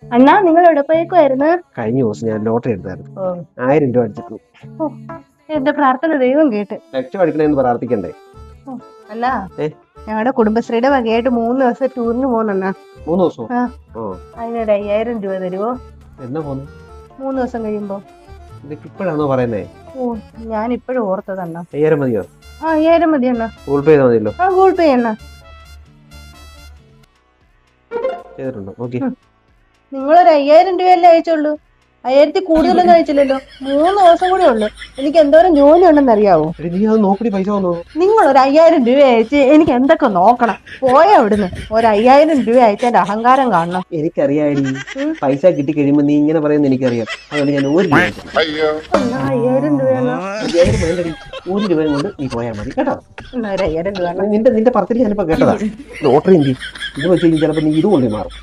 അണ്ണാ നിങ്ങൾ എവിടെ പോയേക്കുമായിരുന്നു? കഴിഞ്ഞ ദിവസം ഞാൻ ലോട്ടറി എടുത്തായിരുന്നു. ഓ 1000 രൂപ അടിച്ചിട്ടു. ഓ, എന്റെ പ്രാർത്ഥന ദൈവം കേട്ട്. ലക്ഷം അടിക്കണമെന്ന് പ്രാർത്ഥിക്കണ്ടേ? അല്ല ഏ? ഞങ്ങളുടെ കുടുംബശ്രീയുടെ വകയായിട്ട് 3 ദിവസം ടൂറിന് പോകുന്ന 3 ദിവസവും ആ. ഓ അതിനൊരു 5000 രൂപ തരുമോ? എന്നാ പോന്നു? 3 ദിവസം കഴിയുമ്പോ. ഇതൊക്കെ ഇപ്പോഴാണോ പറയുന്നേ? ഓ, ഞാൻ ഇപ്പോഴും ഓർത്തതണ്ണ. 5000 മതിയോ? ആ 5000 മതി അണ്ണ. ഗൂഗിൾ പേ ചെയ്താൽ മതിയല്ലോ. ആ ഗൂഗിൾ പേ അണ്ണ. ചെയ്തിട്ടുണ്ടോ? ഓക്കെ. നിങ്ങളൊരു 5000 രൂപയല്ലേ അയച്ചുള്ളൂ. 1000 കൂടുതലൊന്നും അയച്ചില്ലല്ലോ. 3 ദിവസം കൂടെ ഉള്ളു. എനിക്ക് എന്തോരം ജോലി ഉണ്ടെന്ന് അറിയാവോ? നീ അത് നോക്കടി, പൈസ വന്നോ? നിങ്ങളൊരു 5000 രൂപ അയച്ച് എനിക്ക് എന്തൊക്കെ നോക്കണം. പോയ അവിടുന്ന് ഒരു 5000 രൂപ അയച്ചതിന്റെ അഹങ്കാരം കാണണം. എനിക്കറിയാടി, പൈസ കിട്ടി കഴിയുമ്പോ നീ ഇങ്ങനെ പറയുന്നത് എനിക്കറിയാം. അതുകൊണ്ട് ഞാൻ 1 രൂപ അയച്ചു. എന്നാ 5000 രൂപയാണ്. 5000 വേണ്ടടി, 1 രൂപയും കൊണ്ട് നീ പോയാൽ മതി കേട്ടോ. എന്നാ ഒരു 5000 രൂപ. നിന്റെ പറത്തിൽ ഞാനിപ്പോ കേട്ടതാ. ലോട്ടറി എന്തി ഇത് വെച്ച് കഴിഞ്ഞാൽ ചിലപ്പോ നീ ഇത് കൊണ്ടേ മാറും.